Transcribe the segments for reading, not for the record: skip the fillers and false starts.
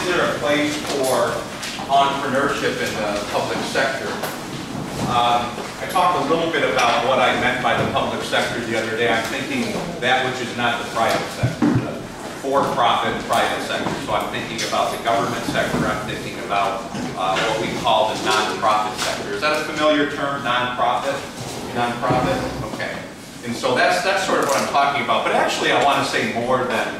is there a place for entrepreneurship in the public sector? I talked a little bit about what I meant by the public sector the other day. I'm thinking that which is not the private sector, the for-profit private sector. So I'm thinking about the government sector. I'm thinking about what we call the non-profit sector. Is that a familiar term, non-profit? Non-profit? Okay. And so that's sort of what I'm talking about. But actually, I want to say more than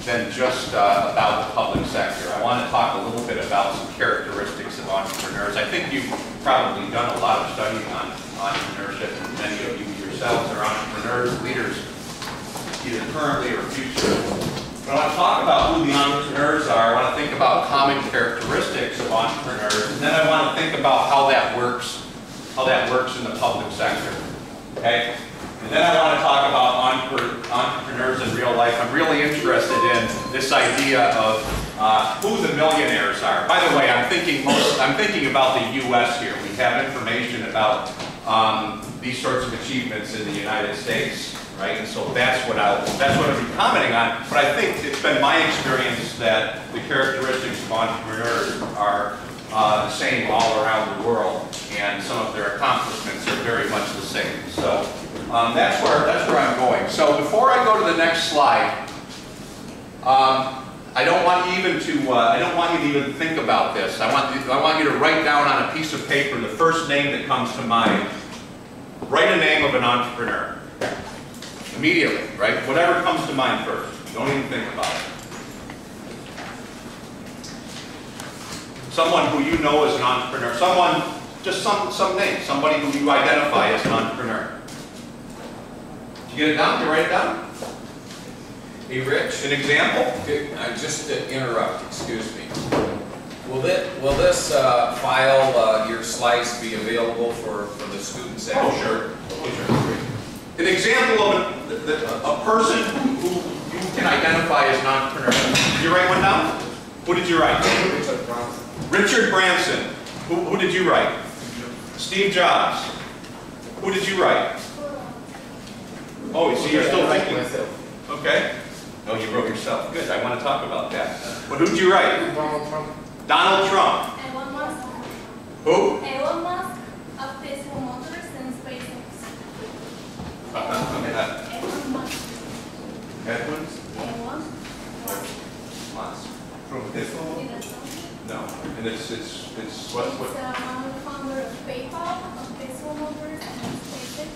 than just about the public sector. I want to talk a little bit about some characteristics of entrepreneurs. I think you've probably done a lot of studying on entrepreneurship, and many of you yourselves are entrepreneurs, leaders, either currently or future. But I want to talk about who the entrepreneurs are. I want to think about common characteristics of entrepreneurs, and then I want to think about how that works in the public sector. Okay? And then I want to talk about entrepreneurs in real life. I'm really interested in this idea of who the millionaires are. By the way, I'm thinking about the U.S. here. We have information about these sorts of achievements in the United States, right? And so that's what I'll be commenting on. But I think it's been my experience that the characteristics of entrepreneurs are the same all around the world, and some of their accomplishments are very much the same. So that's where I'm going. So before I go to the next slide, I don't want you to even think about this. I want you to write down on a piece of paper the first name that comes to mind. Write a name of an entrepreneur immediately, right? Whatever comes to mind first. Don't even think about it. Someone who you know as an entrepreneur. Just some name. Somebody who you identify as an entrepreneur. Did you get it down? Did you write it down? Hey, Rich. An example? Just to interrupt, excuse me. Will this file, your slice, be available for the students? Oh, sure. An example of a person who you can identify as an entrepreneur. Did you write one down? Who did you write? Richard Branson. Richard Branson. Who did you write? Steve Jobs. Who did you write? Oh, so you're still thinking. Myself. Okay. Oh, you wrote yourself. Good. I want to talk about that. But who did you write? Donald Trump. Donald Trump. Elon Musk. Who? Elon Musk of Tesla Motors and SpaceX. Elon Musk. Edwards? Elon Musk. From Tesla. No. And it's what? He's the founder of PayPal, of Tesla Motors and SpaceX.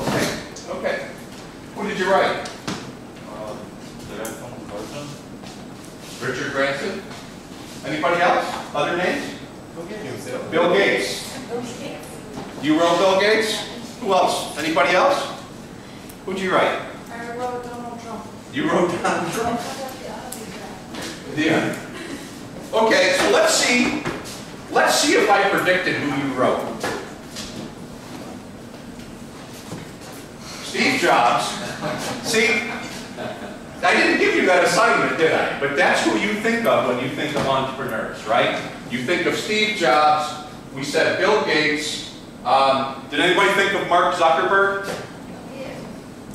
Okay. Okay. Who did you write? Richard Branson. Anybody else? Other names? Bill Gates. You wrote Bill Gates? Who else? Anybody else? Who'd you write? I wrote Donald Trump. You wrote Donald Trump? Yeah. Okay, so let's see if I predicted who you wrote. Steve Jobs. See, I didn't give you that assignment, did I? But that's who you think of when you think of entrepreneurs, right? You think of Steve Jobs. We said Bill Gates. Did anybody think of Mark Zuckerberg? Yes.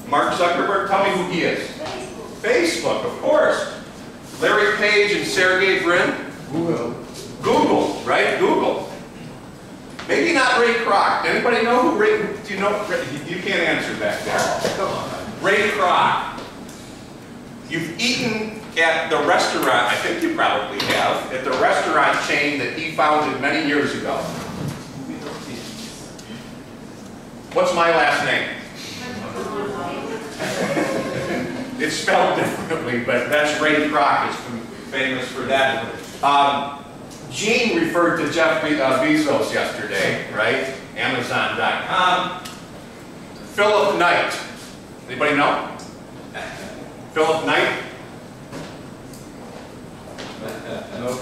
Mark Zuckerberg, tell me who he is. Facebook. Facebook, of course. Larry Page and Sergey Brin? Google. Google, right? Google. Maybe not Ray Kroc. Anybody know who Ray? Do you know? You can't answer back there. Come on. Ray Kroc. You've eaten at the restaurant. I think you probably have at the restaurant chain that he founded many years ago. What's my last name? It's spelled differently, but that's Ray Kroc is famous for that. Gene referred to Jeff Bezos yesterday, right? Amazon.com. Philip Knight. Anybody know? Philip Knight? No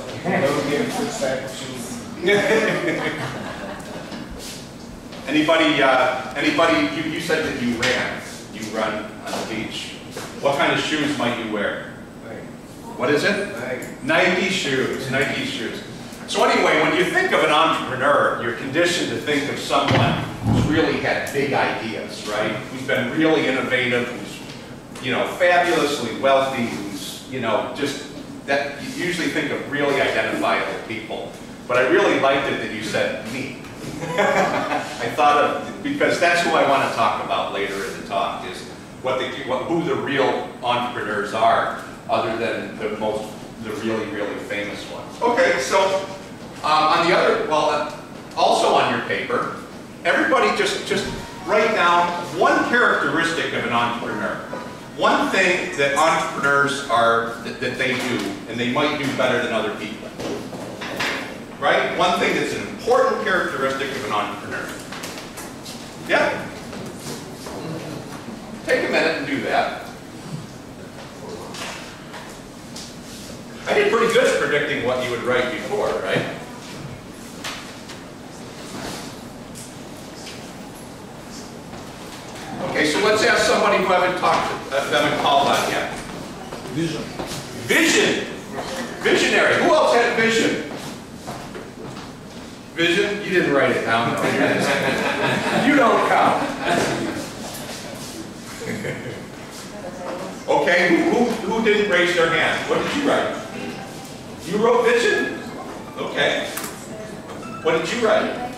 give satisfactions. Anybody, you said that you run on the beach. What kind of shoes might you wear? What is it? Nike shoes, Nike shoes. So anyway, when you think of an entrepreneur, you're conditioned to think of someone who's really had big ideas, right? Who's been really innovative, who's you know, fabulously wealthy, who's, you know, just, that you usually think of really identifiable people. But I really liked it that you said me. I thought of, because that's who I want to talk about later in the talk, is who the real entrepreneurs are, other than the really, really famous ones. Okay, so on the other, well, also on your paper, everybody just write down one characteristic of an entrepreneur. One thing that entrepreneurs are, that they do, and they might do better than other people. Right? One thing that's an important characteristic of an entrepreneur. Yeah? Take a minute and do that. I did pretty good at predicting what you would write before, right? Okay, so let's ask somebody who haven't called on yet. Vision. Vision. Visionary. Who else had vision? Vision? You didn't write it down, though. You don't count. Okay, who didn't raise their hand? What did you write? You wrote vision? Okay. What did you write?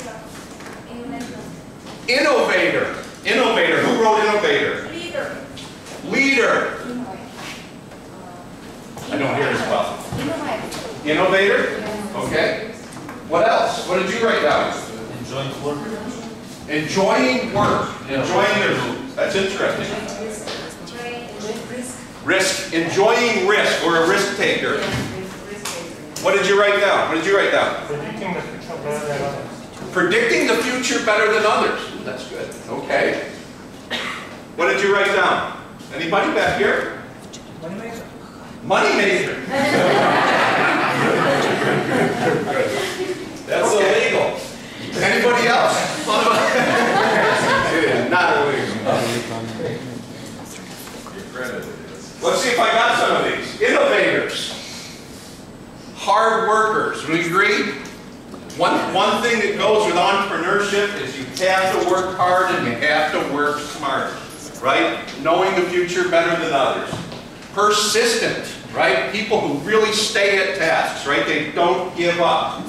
Innovator. Innovator. Who wrote innovator? Leader. Leader. I don't hear as well. Innovator? Okay. What else? What did you write down? Enjoying work. Enjoying work. Enjoying their food. That's interesting. Risk. Enjoying risk. We're a risk taker. What did you write down? What did you write down? Predicting the future better than others. Predicting the future better than others. Ooh, that's good. Okay. What did you write down? Anybody back here? Money maker. That's illegal. Anybody else? It is not illegal. Let's see if I got some of these. Innovators. Hard workers. We agree? One thing that goes with entrepreneurship is you have to work hard and you have to work smart. Right? Knowing the future better than others. Persistent. Right? People who really stay at tasks. Right? They don't give up.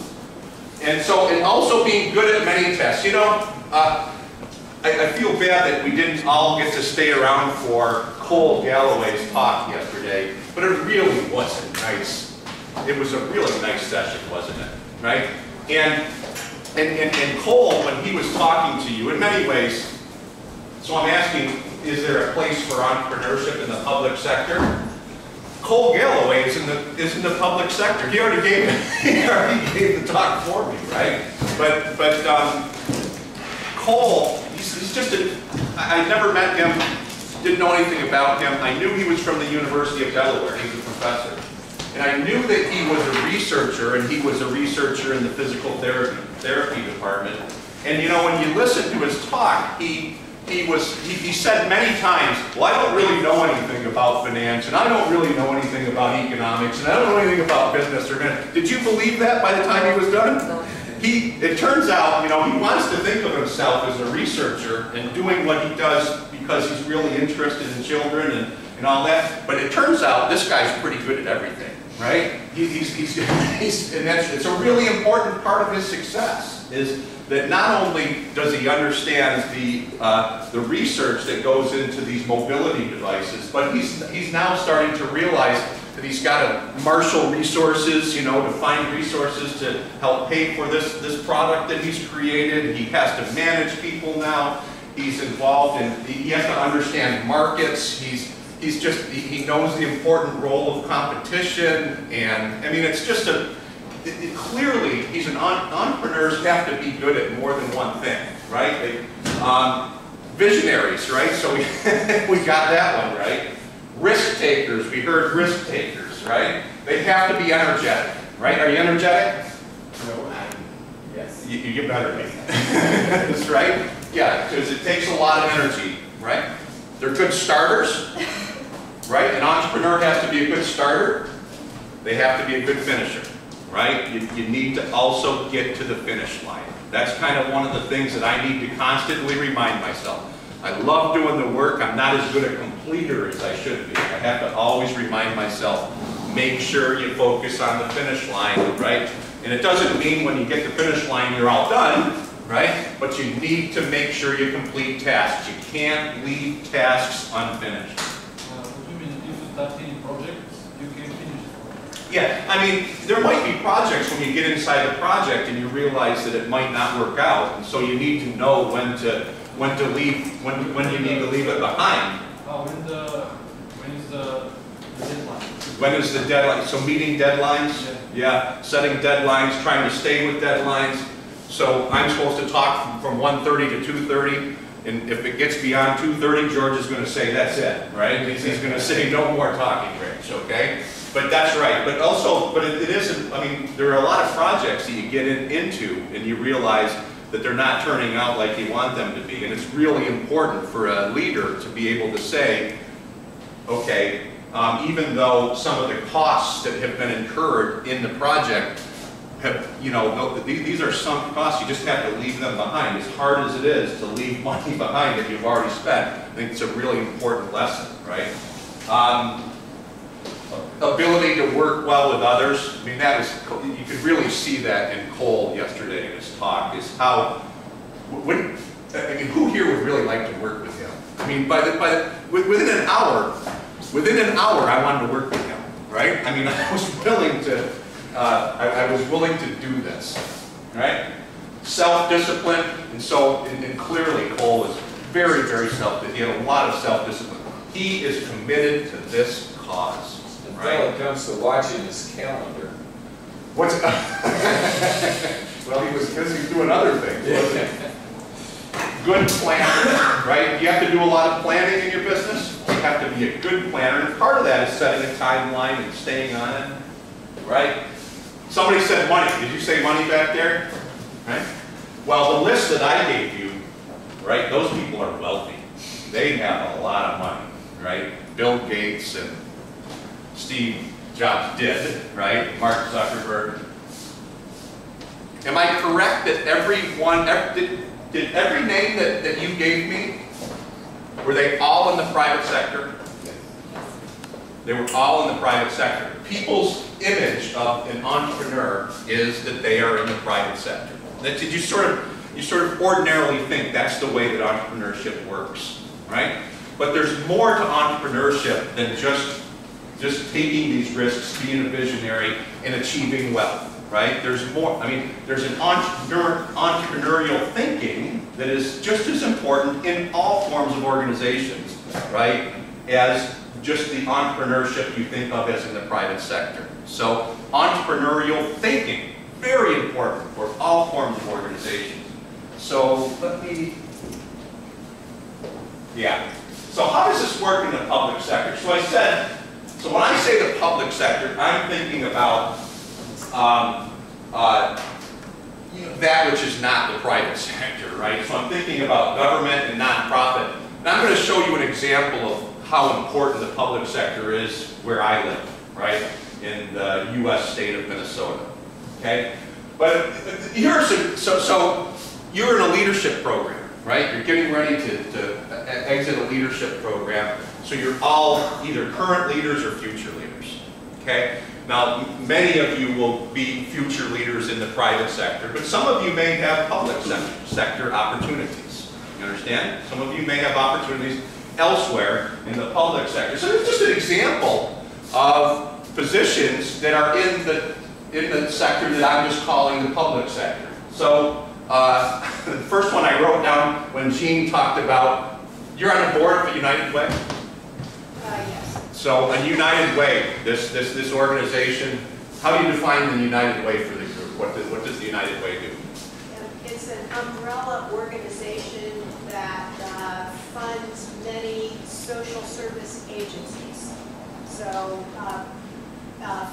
And so, and also being good at many tasks. You know, I feel bad that we didn't all get to stay around for Cole Galloway's talk yesterday, but it really was a nice, it was a really nice session, wasn't it? Right? And Cole, when he was talking to you, in many ways, so I'm asking, is there a place for entrepreneurship in the public sector? Cole Galloway is in the public sector. He already gave the talk for me, right? But Cole, he's just I never met him, didn't know anything about him. I knew he was from the University of Delaware. He's a professor. And I knew that he was a researcher, and he was a researcher in the physical therapy department. And you know, when you listen to his talk, he said many times, well, I don't really know anything about finance, and I don't really know anything about economics, and I don't know anything about business or business. Did you believe that by the time he was done? It turns out, you know, he wants to think of himself as a researcher and doing what he does because he's really interested in children and all that. But it turns out this guy's pretty good at everything, right? And it's a really important part of his success, is that not only does he understand the research that goes into these mobility devices, but he's now starting to realize that he's got to marshal resources, you know, to find resources to help pay for this product that he's created. He has to manage people now. He's involved in, he has to understand markets. He knows the important role of competition. And I mean, it's just clearly, he's entrepreneurs have to be good at more than one thing, right? Visionaries, right? So we got that one right. Risk takers, we heard risk takers, right? They have to be energetic, right? Are you energetic? No. Yes. You better be. That's right? Yeah, because it takes a lot of energy, right? They're good starters, right? An entrepreneur has to be a good starter. They have to be a good finisher, right? You need to also get to the finish line. That's kind of one of the things that I need to constantly remind myself. I love doing the work. I'm not as good at completing completer as I should be. I have to always remind myself, make sure you focus on the finish line, right? And it doesn't mean when you get to the finish line you're all done, right? But you need to make sure you complete tasks. You can't leave tasks unfinished. What do you mean? If you start any projects, you can finish it? Yeah, I mean, there might be projects when you get inside the project and you realize that it might not work out, and so you need to know when to leave, when you need to leave it behind. When is the deadline? When is the deadline? So meeting deadlines? Yeah, setting deadlines, trying to stay with deadlines. So I'm supposed to talk from 1:30 to 2:30, and if it gets beyond 2:30, George is going to say, that's it, right? He's going to say, no more talking, Rich, okay? But that's right. But also, but it isn't, I mean, there are a lot of projects that you get into and you realize that they're not turning out like you want them to be. And it's really important for a leader to be able to say, okay, even though some of the costs that have been incurred in the project have, you know, these are some costs, you just have to leave them behind. As hard as it is to leave money behind that you've already spent, I think it's a really important lesson, right? Ability to work well with others. I mean, that is, you could really see that in Cole yesterday in his talk, is how, I mean, who here would really like to work with him? I mean, within an hour, I wanted to work with him, right? I mean, I was willing to, I was willing to do this, right? Self-discipline, and clearly Cole is very, very self-disciplined. He had a lot of self-discipline. He is committed to this cause. Until it comes to watching his calendar. What's well, he was busy doing other things, wasn't he? Good planner, right? You have to do a lot of planning in your business. You have to be a good planner, and part of that is setting a timeline and staying on it, right? Somebody said money. Did you say money back there? Right? Well, the list that I gave you, right? Those people are wealthy. They have a lot of money, right? Bill Gates and Steve Jobs did, right? Mark Zuckerberg. Am I correct that did every name that you gave me, were they all in the private sector? They were all in the private sector. People's image of an entrepreneur is that they are in the private sector. That you sort of ordinarily think that's the way that entrepreneurship works, right? But there's more to entrepreneurship than just taking these risks, being a visionary, and achieving wealth, right? There's more. I mean, there's an entrepreneurial thinking that is just as important in all forms of organizations, right, as just the entrepreneurship you think of as in the private sector. So entrepreneurial thinking, very important for all forms of organizations. So let me, yeah. So how does this work in the public sector? So I said, so when I say the public sector, I'm thinking about that which is not the private sector, right? So I'm thinking about government and nonprofit. And I'm going to show you an example of how important the public sector is where I live, right? In the U.S. state of Minnesota, okay? But here's so you're in a leadership program, right? You're getting ready to exit a leadership program. So you're all either current leaders or future leaders, okay? Now, many of you will be future leaders in the private sector, but some of you may have public sector opportunities. You understand? Some of you may have opportunities elsewhere in the public sector. So it's just an example of positions that are in the sector that I'm just calling the public sector. So the first one I wrote down when Jean talked about, you're on the board of United Way? Yes. So a United Way, this organization, how do you define the United Way for the group? What does the United Way do? It's an umbrella organization that funds many social service agencies. So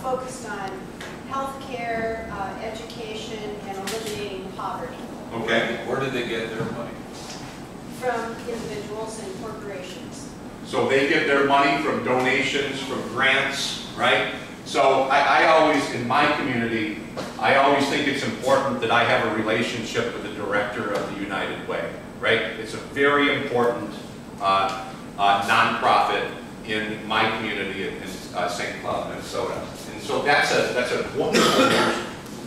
focused on healthcare, education, and eliminating poverty. Okay. Where do they get their money? From individuals and corporations. So they get their money from donations, from grants, right? So I always, in my community, I always think it's important that I have a relationship with the director of the United Way, right? It's a very important nonprofit in my community in St. Cloud, Minnesota. And so that's a wonderful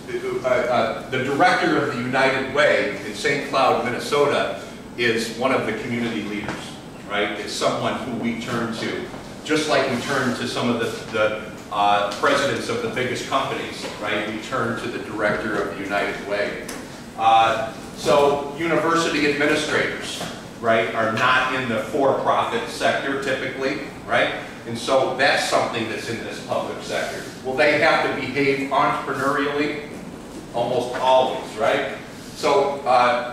the director of the United Way in St. Cloud, Minnesota is one of the community leaders, right? It's someone who we turn to, just like we turn to some of the presidents of the biggest companies, right? We turn to the director of the United Way. So university administrators, right, are not in the for-profit sector typically, right? And so that's something that's in this public sector. Well, they have to behave entrepreneurially almost always, right? So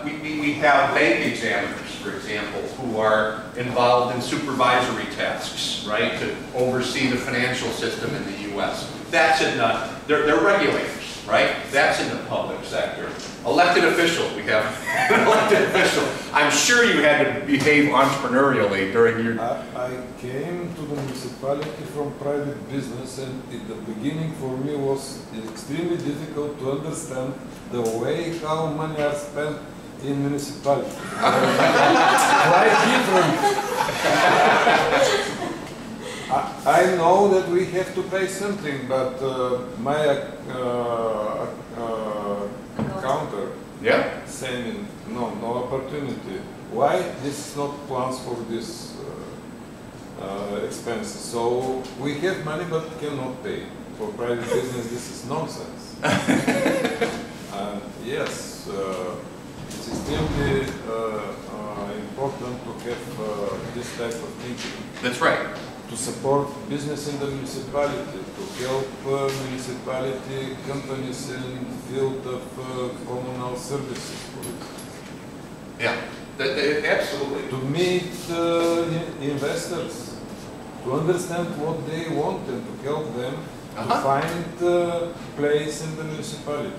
we have bank examiners, for example, who are involved in supervisory tasks, right, to oversee the financial system in the U.S. That's in the, they're regulators, right? That's in the public sector. Elected officials, we have an elected official. I'm sure you had to behave entrepreneurially during your... I came to the municipality from private business, and in the beginning for me was extremely difficult to understand the way how money are spent in municipality. Quite different. I know that we have to pay something, but my counter saying no opportunity. Why this is not plans for this expenses? So we have money but cannot pay. For private business this is nonsense. Yes, it's extremely important to have this type of thinking. That's right. To support business in the municipality, to help municipality companies in field of communal services, for example. Yeah, absolutely. To meet investors, to understand what they want and to help them to find a place in the municipality.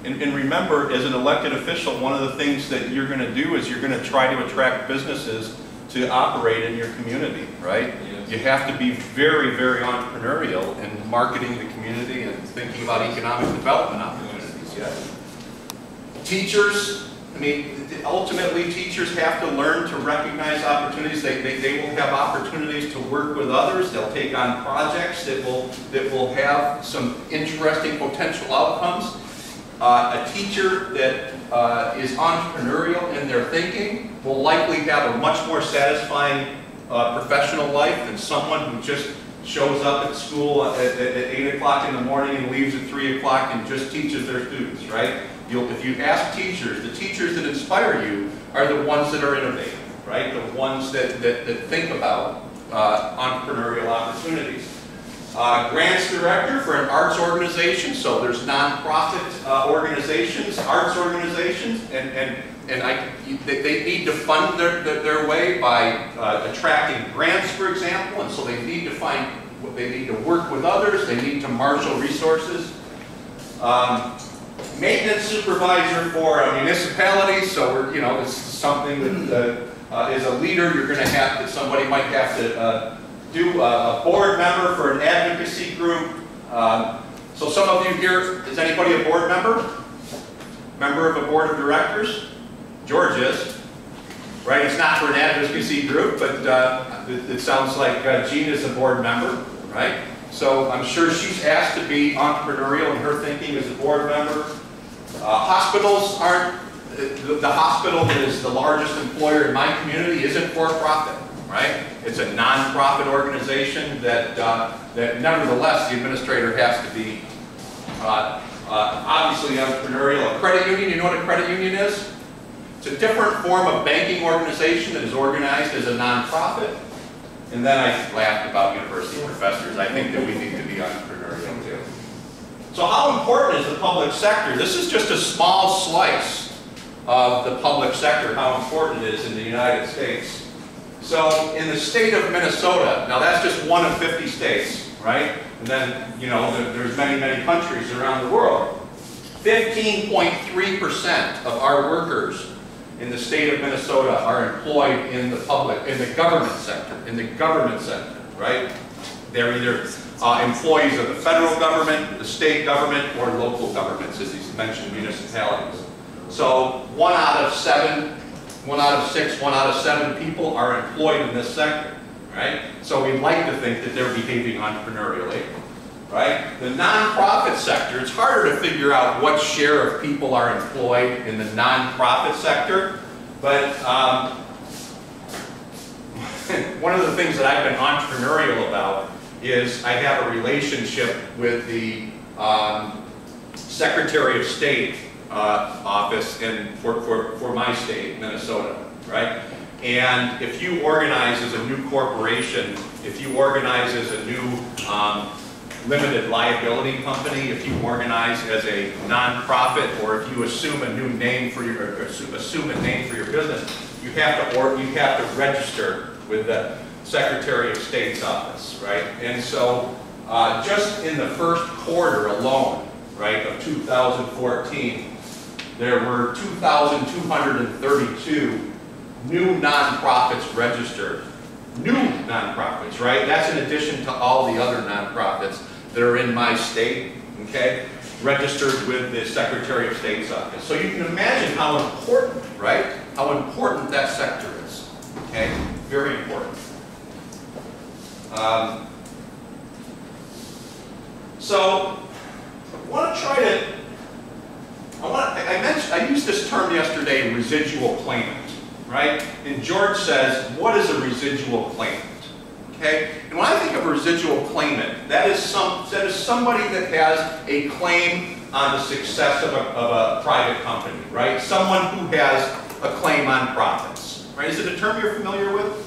And remember, as an elected official, one of the things that you're going to do is you're going to try to attract businesses to operate in your community, right? Yes. You have to be very, very entrepreneurial in marketing the community and thinking about economic development opportunities. Yes. Teachers, I mean, ultimately teachers have to learn to recognize opportunities. They will have opportunities to work with others. They'll take on projects that will have some interesting potential outcomes. A teacher that is entrepreneurial in their thinking will likely have a much more satisfying professional life than someone who just shows up at school at 8 o'clock in the morning and leaves at 3 o'clock and just teaches their students, right? If you ask teachers, the teachers that inspire you are the ones that are innovative, right? The ones that think about entrepreneurial opportunities. Grants director for an arts organization, so there's nonprofit organizations, arts organizations, and they need to fund their way by attracting grants, for example, and so they need to work with others, they need to marshal resources. Maintenance supervisor for a municipality, so this is something that as a leader you're going to have to, somebody might have to do a board member for an advocacy group. So some of you here, is anybody a board member? Member of a board of directors? George is. Right, it's not for an advocacy group, but it sounds like Jean is a board member, right? So I'm sure she's asked to be entrepreneurial in her thinking as a board member. Hospitals aren't, the hospital that is the largest employer in my community isn't for profit. Right? It's a non-profit organization that nevertheless the administrator has to be obviously entrepreneurial. A credit union, you know what a credit union is? It's a different form of banking organization that is organized as a non-profit. And then I laughed about university professors. I think that we need to be entrepreneurial too. So how important is the public sector? This is just a small slice of the public sector, how important it is in the United States. So in the state of Minnesota, now that's just one of 50 states, right? And then, there's many, many countries around the world. 15.3% of our workers in the state of Minnesota are employed in the government sector, right? They're either employees of the federal government, the state government, or local governments, as he's mentioned, municipalities. So 1 out of 7, 1 out of 6, 1 out of 7 people are employed in this sector. right? So we'd like to think that they're behaving entrepreneurially, right? The nonprofit sector, it's harder to figure out what share of people are employed in the nonprofit sector, but one of the things that I've been entrepreneurial about is I have a relationship with the Secretary of State office for my state, Minnesota, right? And if you organize as a new corporation, if you organize as a new limited liability company, if you organize as a nonprofit, or if you assume a new name for your business, you have to register with the Secretary of State's office, right? And so just in the first quarter alone, right, of 2014, there were 2,232 new nonprofits registered. New nonprofits, right? That's in addition to all the other nonprofits that are in my state, okay? Registered with the Secretary of State's office. So you can imagine how important, right? How important that sector is, okay? Very important. So I want to try to, I used this term yesterday, residual claimant, right? And George says, what is a residual claimant? Okay? And when I think of a residual claimant, that is somebody that has a claim on the success of a private company, right? Someone who has a claim on profits, right? Is it a term you're familiar with?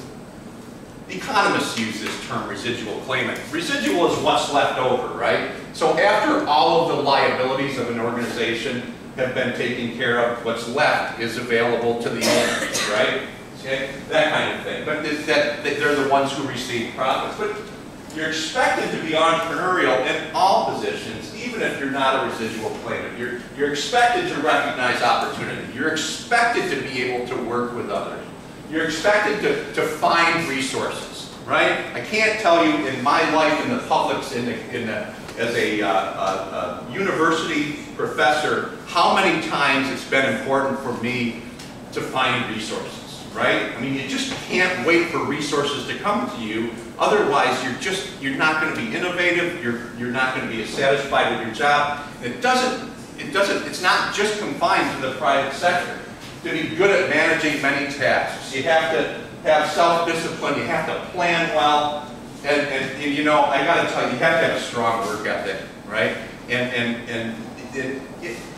Economists use this term, residual claimant. Residual is what's left over, right? So after all of the liabilities of an organization have been taken care of, what's left is available to the owners, right? Okay? That kind of thing. But they're the ones who receive profits. But you're expected to be entrepreneurial in all positions, even if you're not a residual claimant. You're expected to recognize opportunity. You're expected to be able to work with others. You're expected to find resources, right? I can't tell you in my life in the public, as a university professor, how many times it's been important for me to find resources, right? I mean, you just can't wait for resources to come to you. Otherwise, you're not going to be innovative. You're not going to be satisfied with your job. It's not just confined to the private sector. To be good at managing many tasks, you have to have self-discipline. You have to plan well, and you know, I got to tell you, you have to have a strong work ethic, right? And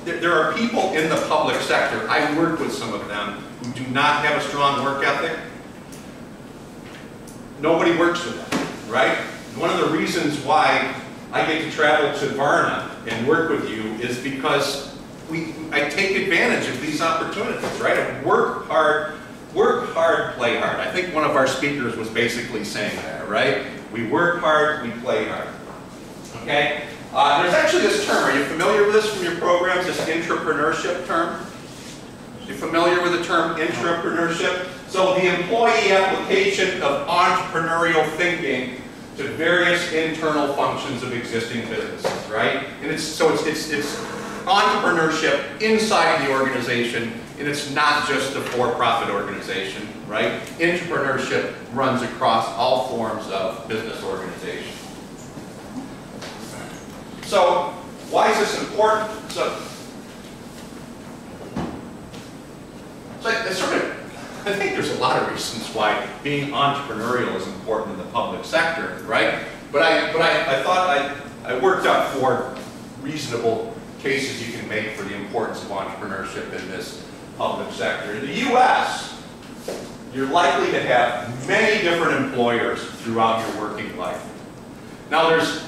there are people in the public sector. I work with some of them who do not have a strong work ethic. Nobody works with them, right? One of the reasons why I get to travel to Varna and work with you is because I take advantage of these opportunities, right? I work hard, play hard. I think one of our speakers was basically saying that, right? We work hard, we play hard. Okay? There's actually this term. Are you familiar with this from your programs, this intrapreneurship term? You familiar with the term intrapreneurship? So the employee application of entrepreneurial thinking to various internal functions of existing businesses, right? And it's entrepreneurship inside the organization, and it's not just a for-profit organization, right? Entrepreneurship runs across all forms of business organization. So, why is this important? I think there's a lot of reasons why being entrepreneurial is important in the public sector, right? But I thought I worked out 4 reasonable cases you can make for the importance of entrepreneurship in this public sector. In the U.S., you're likely to have many different employers throughout your working life. Now there's,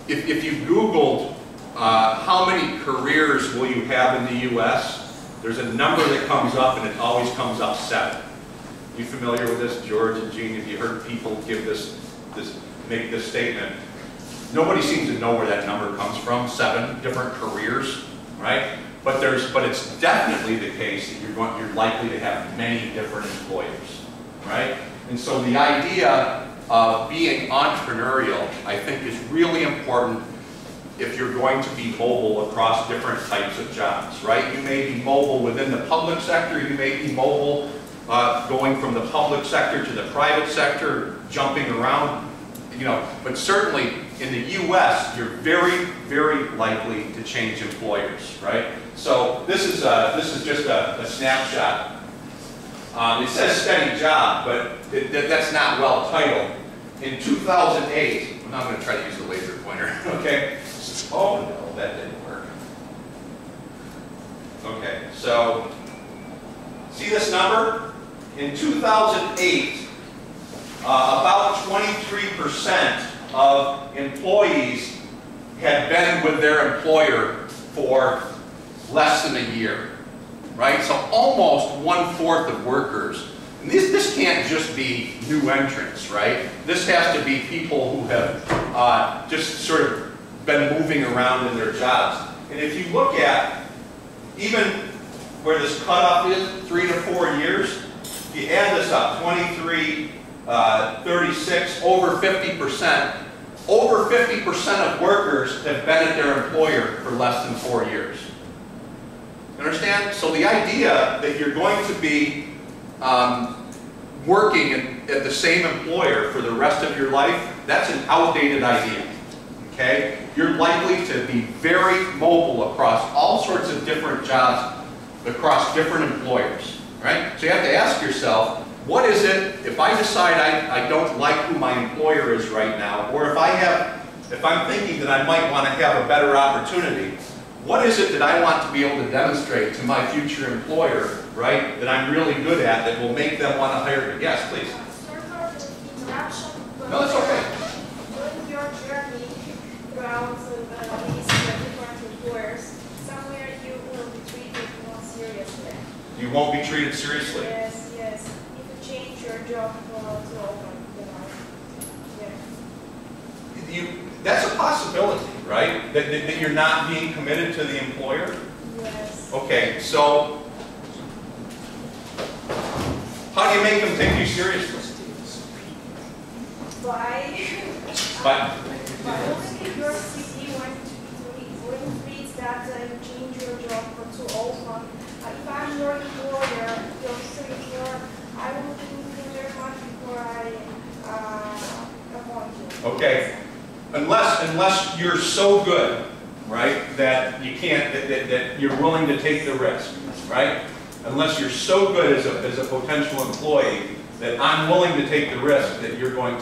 if you Googled how many careers will you have in the U.S., there's a number that comes up, and it always comes up 7. You familiar with this, George and Jean? Have you heard people give make this statement? Nobody seems to know where that number comes from. 7 different careers, right? But it's definitely the case that you're likely to have many different employers, right? And so the idea of being entrepreneurial, I think, is really important if you're going to be mobile across different types of jobs, right? You may be mobile within the public sector, you may be mobile going from the public sector to the private sector, jumping around, but certainly in the US, you're very, very likely to change employers, right? So this is just a snapshot. It says steady job, but that's not well titled. In 2008, I'm going to try to use the laser pointer, okay? Oh no, that didn't work. Okay, so see this number? In 2008, about 23% of employees had been with their employer for less than a year, right? So almost 1/4 of workers. And this can't just be new entrants, right? This has to be people who have just sort of been moving around in their jobs. And if you look at even where this cutoff is, 3 to 4 years, you add this up, 23, 36, over 50%. Over 50% of workers have been at their employer for less than 4 years. Understand? So the idea that you're going to be working at the same employer for the rest of your life, that's an outdated idea. Okay? You're likely to be very mobile across all sorts of different jobs, across different employers. Right? So you have to ask yourself, what is it, if I decide I don't like who my employer is right now, or if I'm thinking that I might want to have a better opportunity, what is it that I want to be able to demonstrate to my future employer, right, that I'm really good at, that will make them want to hire me? Yes, please. Sort of interruption. No, that's okay. During your journey throughout these different employers, somewhere you will be treated more seriously. You won't be treated seriously. Yes, yes. If you change your job to open, yeah. That's a possibility, right? That you're not being committed to the employer? Yes. Okay, so how do you make them take you seriously? By looking at your CV when it reads that you change your job too often. If I'm your employer, I will think very much before I appoint you. Okay. Unless you're so good, right, that you can't, that you're willing to take the risk, right? Unless you're so good as a potential employee that I'm willing to take the risk that you're going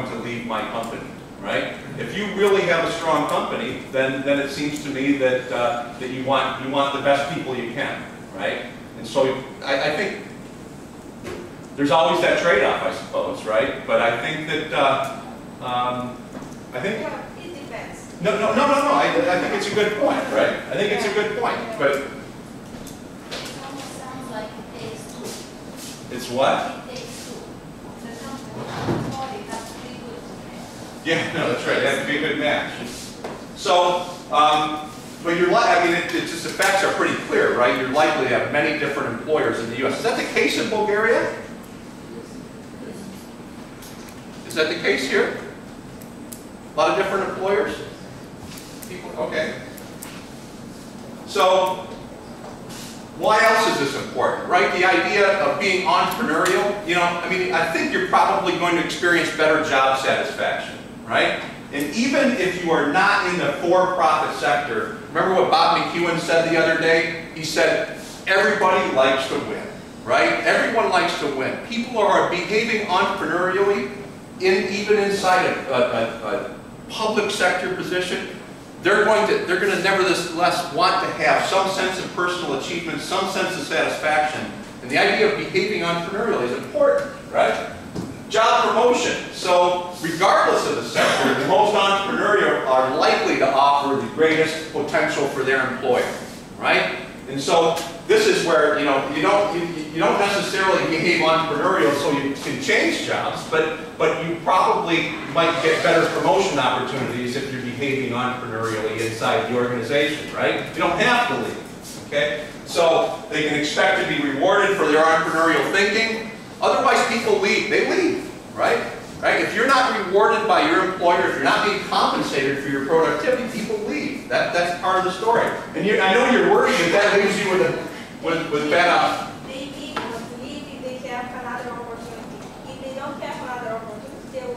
to leave my company, right? If you really have a strong company, then it seems to me that that you want the best people you can, right? And so I think there's always that trade-off, I suppose, right? But I think that I think it depends. no. I think it's a good point, right? I think it's a good point, but It almost sounds like it takes two. it's what? It takes two. The company has to be good to me. Yeah, no, that's right. It has to be a good match. So, but its effects are pretty clear, right? You're likely to have many different employers in the U.S. Is that the case in Bulgaria? Is that the case here? A lot of different employers? People, okay. So, why else is this important, right? The idea of being entrepreneurial, I think you're probably going to experience better job satisfaction, right? And even if you are not in the for-profit sector, remember what Bob McEwen said the other day? He said, everybody likes to win, right? Everyone likes to win. People are behaving entrepreneurially even inside a public sector position. They're going to nevertheless want to have some sense of personal achievement, some sense of satisfaction. And the idea of behaving entrepreneurially is important, right? Job promotion. So regardless of the sector, the most entrepreneurial are likely to offer the greatest potential for their employer, right? And so this is where you don't necessarily behave entrepreneurial so you can change jobs, but you probably might get better promotion opportunities if you're behaving entrepreneurially inside the organization, right? You don't have to leave, okay? So they can expect to be rewarded for their entrepreneurial thinking. Otherwise, people leave. They leave, right? Right? If you're not rewarded by your employer, if you're not being compensated for your productivity, people leave. That's part of the story. And I know you're worried that leaves you with bad outcomes. Maybe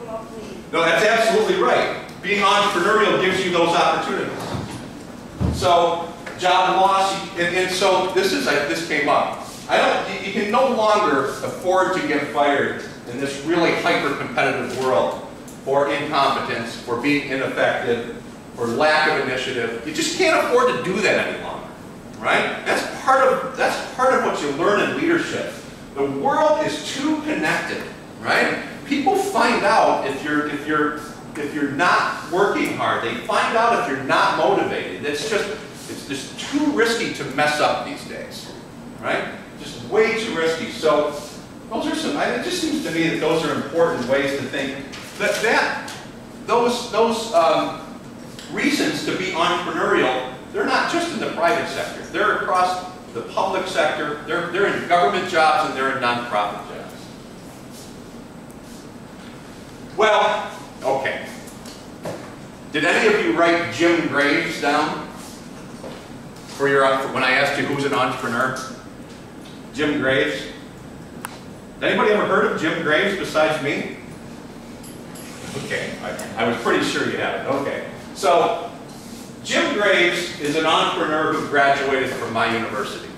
not me. No, that's absolutely right. Being entrepreneurial gives you those opportunities. So, job loss, and so this came up. You can no longer afford to get fired in this really hyper-competitive world for incompetence, for being ineffective, for lack of initiative. You just can't afford to do that any longer, right? That's part of what you learn in leadership. The world is too connected, right? People find out if you're not working hard. They find out if you're not motivated. It's just too risky to mess up these days, right? Just way too risky. So those are some. It just seems to me that those are important ways to think. Those reasons to be entrepreneurial, they're not just in the private sector. They're across the public sector. They're in government jobs and they're in nonprofit jobs. Well, okay. Did any of you write Jim Graves down for when I asked you who's an entrepreneur? Jim Graves. Anybody ever heard of Jim Graves besides me? Okay, I was pretty sure you haven't. Okay, so Jim Graves is an entrepreneur who graduated from my university.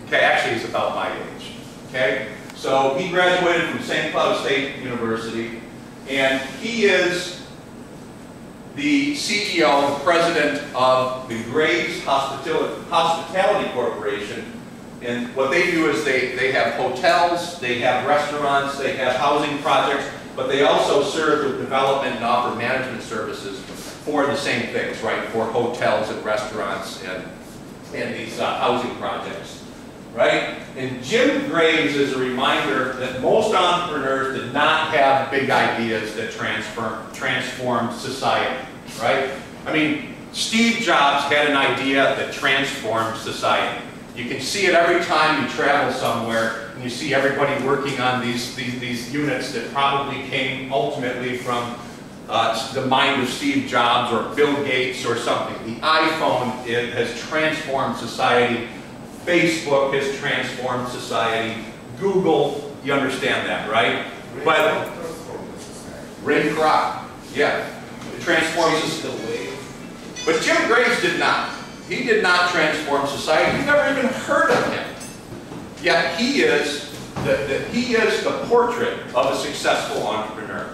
Okay, actually he's about my age. Okay, so he graduated from St. Cloud State University, and he is the CEO and president of the Graves Hospitality Corporation. And what they do is they have hotels, they have restaurants, they have housing projects, but they also serve with development and offer management services for the same things, right? For hotels and restaurants and these housing projects, right? And Jim Graves is a reminder that most entrepreneurs did not have big ideas that transformed society, right? I mean, Steve Jobs had an idea that transformed society. You can see it every time you travel somewhere, and you see everybody working on these units that probably came ultimately from the mind of Steve Jobs or Bill Gates or something. The iPhone has transformed society. Facebook has transformed society. Google, you understand that, right? But Ray Kroc, yeah, it transforms society. But Jim Graves did not. He did not transform society. You never even heard of him. Yet he is the portrait of a successful entrepreneur,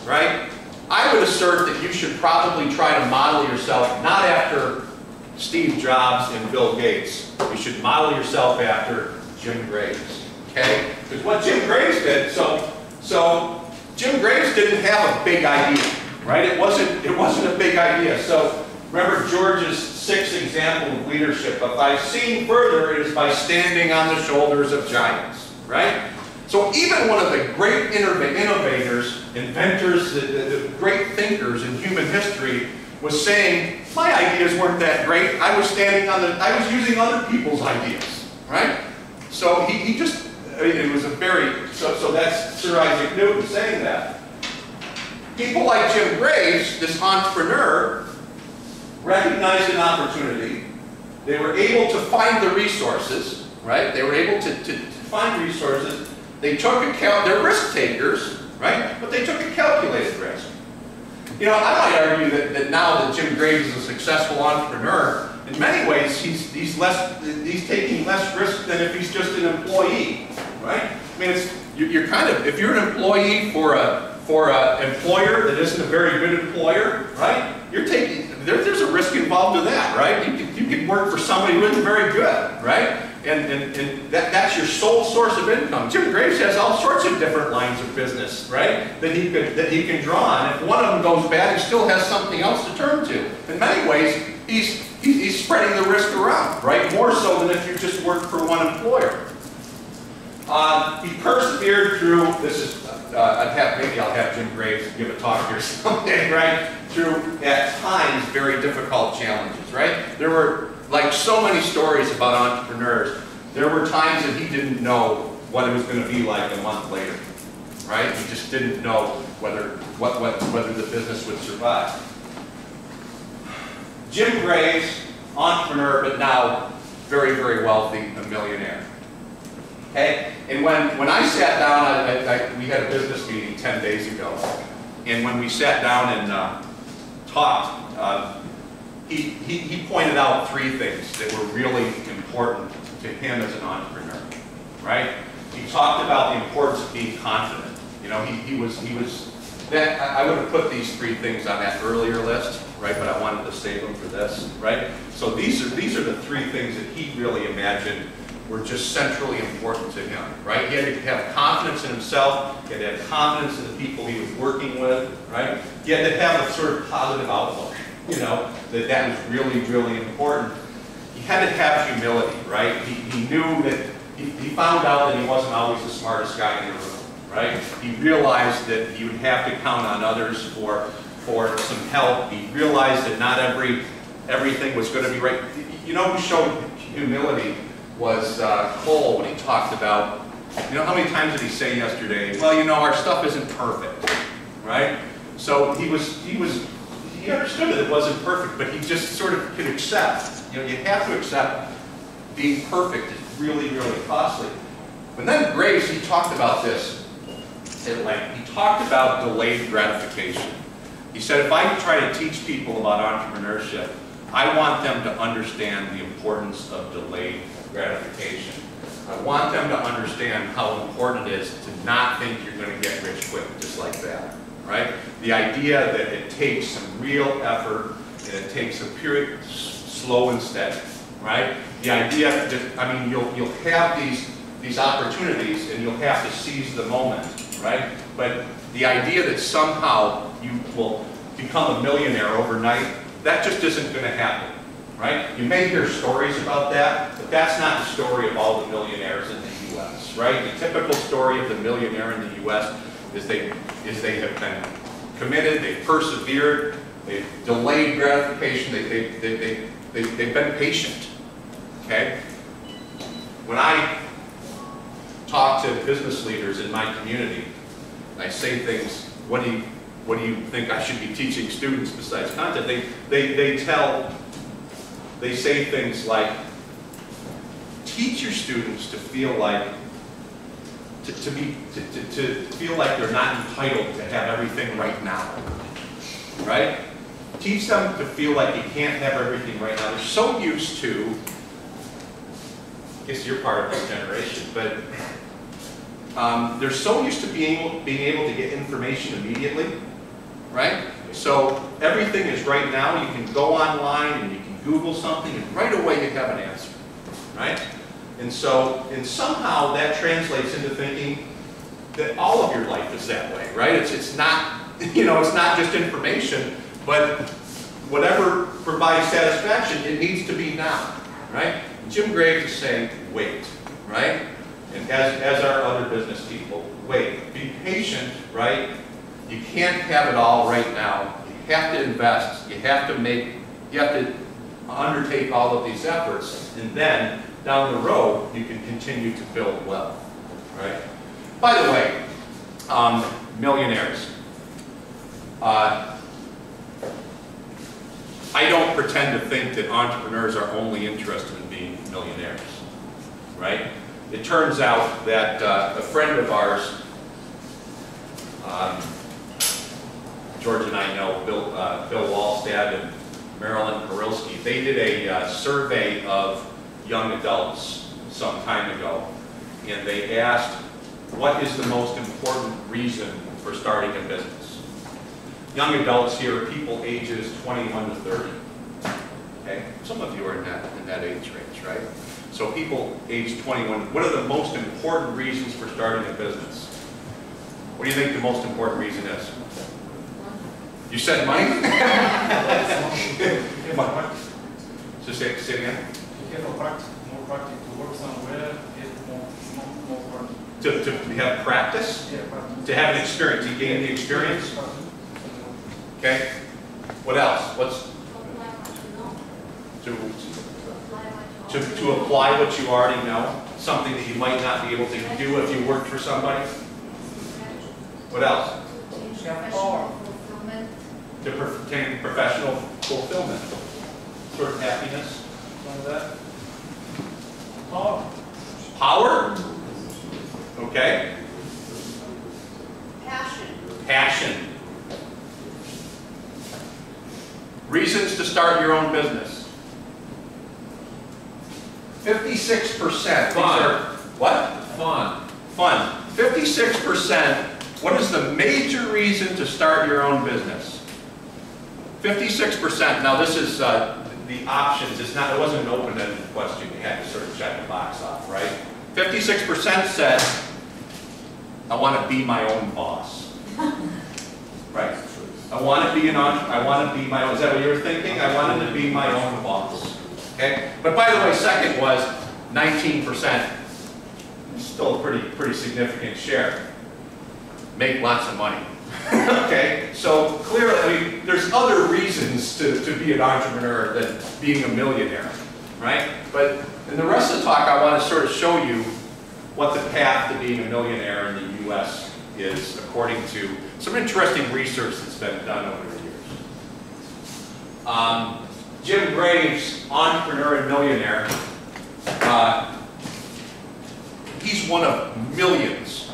right? I would assert that you should probably try to model yourself not after Steve Jobs and Bill Gates. You should model yourself after Jim Graves, okay? Because what Jim Graves did, so Jim Graves didn't have a big idea, right? It wasn't a big idea. So remember George's 6th example of leadership. If I've seen further, it is by standing on the shoulders of giants, right? So even one of the great innovators, inventors, the great thinkers in human history was saying, my ideas weren't that great. I was using other people's ideas, right? So it was a very, so that's Sir Isaac Newton saying that. People like Jim Graves, this entrepreneur, recognized an opportunity. They were able to find the resources, right? They were able to find resources. They took they're risk takers, right? But they took a calculated risk. You know, I might argue that now that Jim Graves is a successful entrepreneur, in many ways he's taking less risk than if he's just an employee, right? I mean, you're kind of, if you're an employee for an employer that isn't a very good employer, right? You're taking, there's a risk involved in that, right? You can work for somebody who isn't very good, right? And that's your sole source of income. Jim Graves has all sorts of different lines of business, right? That he can draw on. If one of them goes bad, he still has something else to turn to. In many ways, he's spreading the risk around, right? More so than if you just worked for one employer. He persevered through, maybe I'll have Jim Graves give a talk here someday, right? Through, at times, very difficult challenges, right? There were, like so many stories about entrepreneurs, there were times that he didn't know what it was going to be like a month later, right? He just didn't know whether the business would survive. Jim Graves, entrepreneur, but now very, very wealthy, a millionaire. Okay? And when I sat down, we had a business meeting 10 days ago, And when we sat down and talked, he pointed out three things that were really important to him as an entrepreneur, right? He talked about the importance of being confident. You know, I would have put these three things on that earlier list, right? But I wanted to save them for this, right? So these are the three things that he really imagined were just centrally important to him, right? He had to have confidence in himself. He had to have confidence in the people he was working with, right? He had to have a sort of positive outlook, you know, that was really, really important. He had to have humility, right? He knew that, he found out that he wasn't always the smartest guy in the room, right? He realized that he would have to count on others for some help. He realized that not everything was going to be right. You know who showed humility was Cole, when he talked about, you know, how many times did he say yesterday, well, you know, our stuff isn't perfect, right? So he understood that it wasn't perfect, but he just sort of could accept. You know, you have to accept being perfect is really, really costly. And then Grace, he talked about this at length. He talked about delayed gratification. He said, if I try to teach people about entrepreneurship, I want them to understand the importance of delayed gratification. I want them to understand how important it is to not think you're going to get rich quick, just like that, right? The idea that it takes some real effort and it takes a period, slow and steady, right? The idea that, I mean, you'll have these opportunities and you'll have to seize the moment, right? But the idea that somehow you will become a millionaire overnight, that just isn't going to happen, right? You may hear stories about that, but that's not the story of all the millionaires in the U.S., right? The typical story of the millionaire in the U.S. is they have been committed, they've persevered, they've delayed gratification, they've been patient, okay? When I talk to business leaders in my community, I say things, what do you think I should be teaching students besides content? They say things like, teach your students to feel like, to feel like they're not entitled to have everything right now, right? Teach them to feel like you can't have everything right now. They're so used to, I guess you're part of this generation, but they're so used to being able to get information immediately, right? So everything is right now. You can go online and you can Google something and right away you have an answer, right? And somehow that translates into thinking that all of your life is that way, right? It's not, you know, it's not just information, but whatever provides satisfaction, it needs to be now, right? Jim Graves is saying, wait, right? And as are other business people, wait, be patient, right? You can't have it all right now. You have to invest. You have to undertake all of these efforts, and then down the road you can continue to build wealth, right? By the way, millionaires. I don't pretend to think that entrepreneurs are only interested in being millionaires, right? It turns out that a friend of ours, George and I know Bill Wallstad and Marilyn Perilski, they did a survey of young adults some time ago, and they asked, what is the most important reason for starting a business? Young adults here are people ages 21 to 30. Okay? Some of you are in that age range, right? So people age 21, what are the most important reasons for starting a business? What do you think the most important reason is? You said money? So say it again. To have a practice, more practice, to work somewhere, get more practice. To have practice? Yeah, practice. To have an experience, to gain the experience? Okay. What else? To apply what you already know, something that you might not be able to do if you worked for somebody. What else? To obtain professional fulfillment. Sort of happiness, some of that. Power. Power? Okay. Passion. Passion. Reasons to start your own business. 56%. Fun. What? Fun. Fun. 56%. What is the major reason to start your own business? 56%. Now this is the options. It wasn't an open-ended question. You had to sort of check the box off, right? 56% said, I want to be my own boss. Right. I want to be my own, is that what you were thinking? I wanted to be my own boss. Okay? But by the way, second was 19%. Still a pretty significant share. Make lots of money. Okay? So clearly, I mean, there's other reasons to be an entrepreneur than being a millionaire. Right? But in the rest of the talk, I want to sort of show you what the path to being a millionaire in the U.S. is according to some interesting research that's been done over the years. Jim Graves, entrepreneur and millionaire, he's one of millions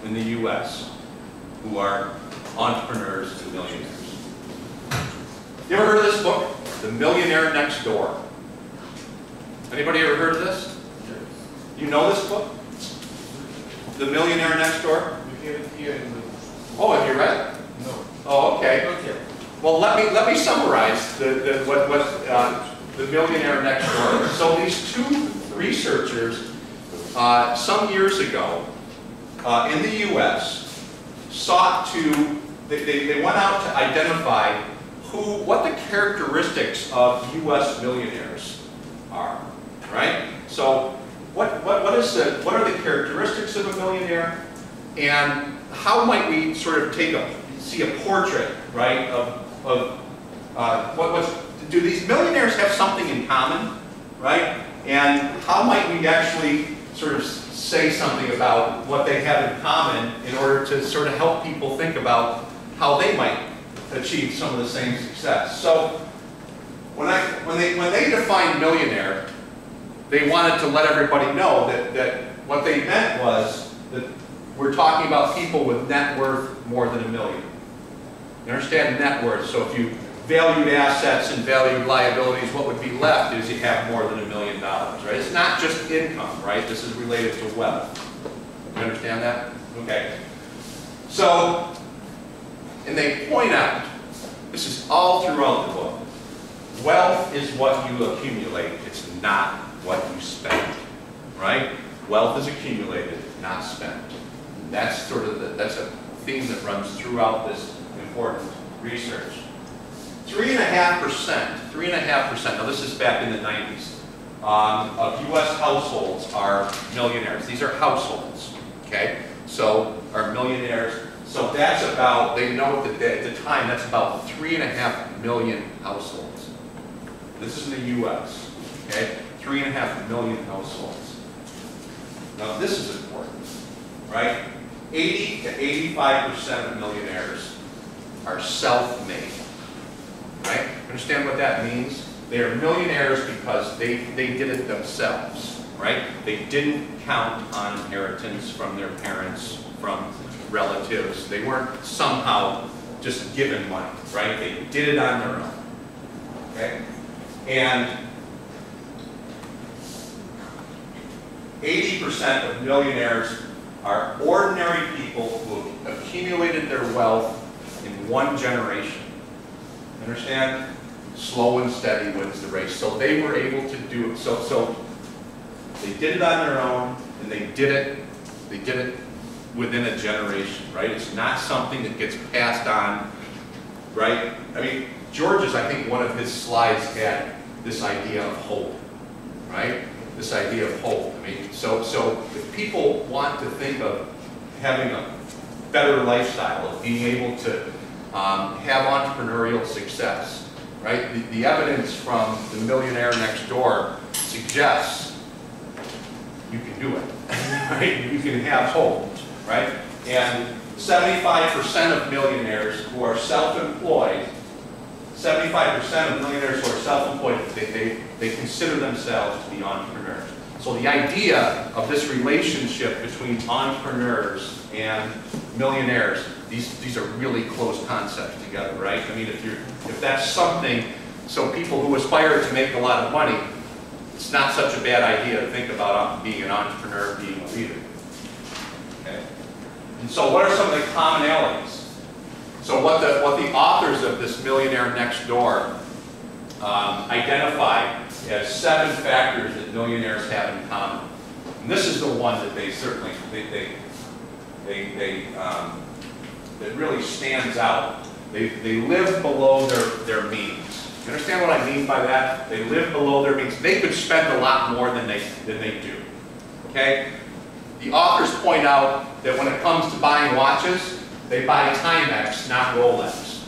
in the U.S. who are entrepreneurs and millionaires. You ever heard of this book, The Millionaire Next Door? Anybody ever heard of this? You know this book? The Millionaire Next Door? We have it here in the... Oh, have you read it? No. Oh, okay. Not yet. Well, let me summarize what the Millionaire Next Door. So these two researchers, some years ago, in the U.S., sought to they went out to identify what the characteristics of U.S. millionaires are, right? So what are the characteristics of a millionaire, and how might we sort of see a portrait, right, do these millionaires have something in common, right? And how might we actually sort of say something about what they have in common in order to sort of help people think about how they might achieve some of the same success. So when they defined millionaire, they wanted to let everybody know that what they meant was that we're talking about people with net worth more than $1 million. You understand net worth? So if you valued assets and valued liabilities, what would be left is you have more than $1 million, right? It's not just income, right? This is related to wealth. You understand that? Okay. So, and they point out, this is all throughout the book, wealth is what you accumulate, it's not what you spend, right? Wealth is accumulated, not spent. And that's sort of that's a theme that runs throughout this important research. 3.5%, now this is back in the 90s, of U.S. households are millionaires. These are households, okay? So, are millionaires. So that's about, they know that at the time, that's about 3.5 million households. This is in the U.S., okay? 3.5 million households. Now this is important, right? 80 to 85% of millionaires are self-made. Right? Understand what that means? They are millionaires because they did it themselves, right? They didn't count on inheritance from their parents, from relatives. They weren't somehow just given money, right? They did it on their own, okay? And 80% of millionaires are ordinary people who have accumulated their wealth in one generation. Understand? Slow and steady wins the race. So they were able to do it. So they did it on their own, and they did it within a generation, right? It's not something that gets passed on, right? I mean, George's, I think one of his slides had this idea of hope, right? This idea of hope. I mean, so if people want to think of having a better lifestyle, of being able to have entrepreneurial success, right? The evidence from the Millionaire Next Door suggests you can do it, right? You can have hope, right? And 75% of millionaires who are self-employed, 75% of millionaires who are self-employed, they consider themselves to be entrepreneurs. So the idea of this relationship between entrepreneurs and millionaires, these are really close concepts together, right? I mean, if that's something So people who aspire to make a lot of money, it's not such a bad idea to think about being an entrepreneur, being a leader. Okay? And so what are some of the commonalities? So what the authors of this Millionaire Next Door identified as 7 factors that millionaires have in common. And this is the one that they certainly, that really stands out. They live below their means. You understand what I mean by that? They live below their means. They could spend a lot more than they do. Okay? The authors point out that when it comes to buying watches, they buy Timex, not Rolex.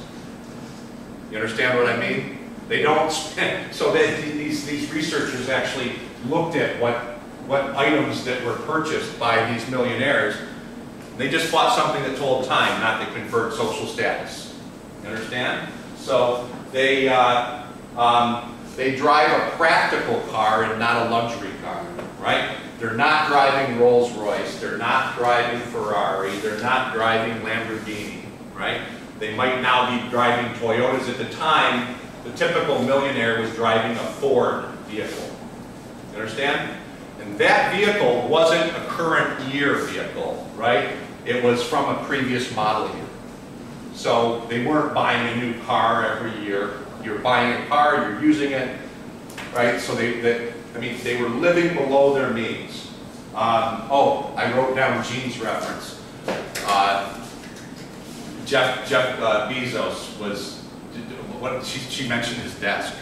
You understand what I mean? They don't spend. So these researchers actually looked at what items that were purchased by these millionaires. They just bought something that told time, not to convert social status. You understand? So they drive a practical car and not a luxury car, right? They're not driving Rolls Royce. They're not driving Ferrari. They're not driving Lamborghini, right? They might now be driving Toyotas. At the time, the typical millionaire was driving a Ford vehicle. You understand? And that vehicle wasn't a current year vehicle, right? It was from a previous model year. So they weren't buying a new car every year. You're buying a car, you're using it, right? So they were living below their means. Oh, I wrote down Gene's reference. Jeff Bezos was, she mentioned his desk,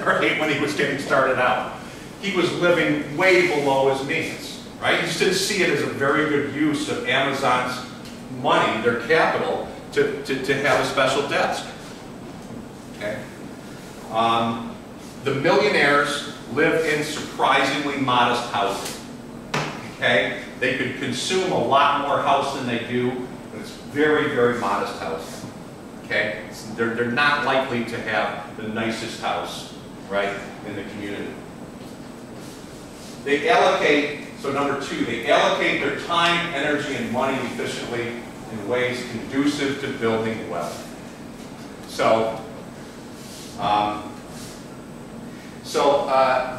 right? When he was getting started out. He was living way below his means, right? He just didn't see it as a very good use of Amazon's money, their capital, to have a special desk. Okay. The millionaires live in surprisingly modest housing. Okay. They could consume a lot more house than they do, but it's very, very modest housing. Okay. They're not likely to have the nicest house, right, in the community. They allocate, so number 2, they allocate their time, energy, and money efficiently in ways conducive to building wealth. So,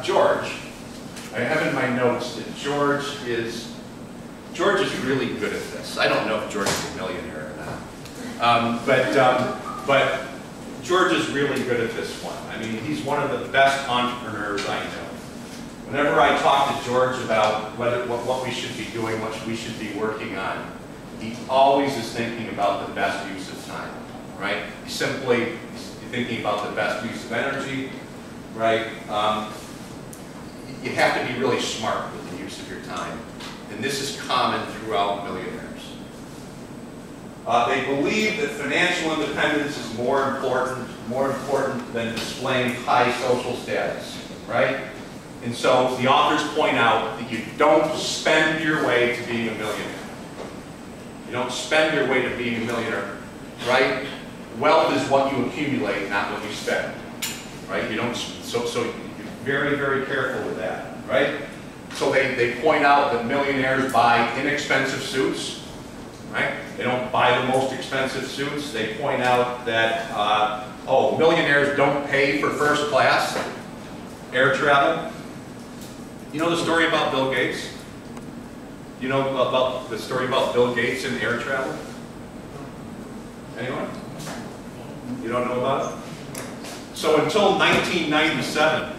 George, I have in my notes that George is really good at this. I don't know if George is a millionaire or not, but George is really good at this one. I mean, he's one of the best entrepreneurs I know. Whenever I talk to George about what we should be doing, what we should be working on, he always is thinking about the best use of time, right? He's simply thinking about the best use of energy, right? You have to be really smart with the use of your time. And this is common throughout millionaires. They believe that financial independence is more important than displaying high social status, right? And so the authors point out that you don't spend your way to being a millionaire. You don't spend your way to being a millionaire, right? Wealth is what you accumulate, not what you spend, right? You don't. So you're very, very careful with that, right? So they point out that millionaires buy inexpensive suits, right? They don't buy the most expensive suits. They point out that millionaires don't pay for first class air travel. You know the story about Bill Gates? You know about the story about Bill Gates and air travel? Anyone? You don't know about it? So until 1997,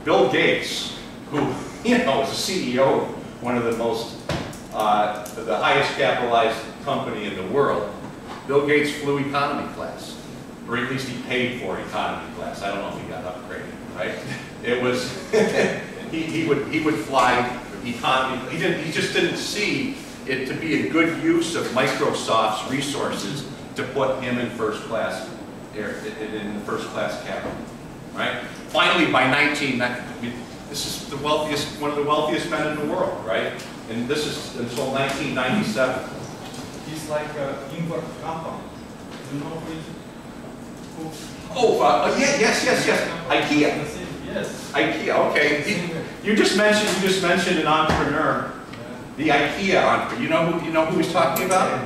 Bill Gates, who was a CEO of one of the the highest capitalized company in the world, Bill Gates flew economy class, or at least he paid for economy class. I don't know if he got upgraded, right? It was he would fly economy. He just didn't see it to be a good use of Microsoft's resources to put him in first class in the first class cabin, right? Finally, by 1990, this is one of the wealthiest men in the world, right? And this is until 1997. He's like Ingvar Kamprad. You know who? Yes. IKEA. Yes. IKEA. Okay. You just mentioned an entrepreneur, the IKEA entrepreneur. You know who he's talking about?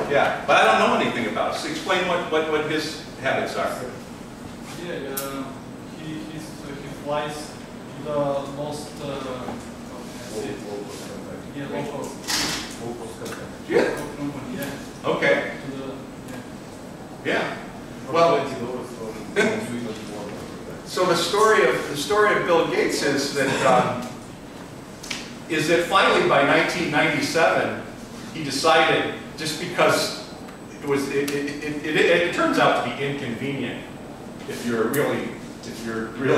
Yeah, but I don't know anything about it. So explain what his habits are. Yeah, he flies to the most Yeah. company, yeah. Okay. To the, Yeah. Well, so the story of Bill Gates is that finally by 1997 he decided, just because it turns out to be inconvenient if you really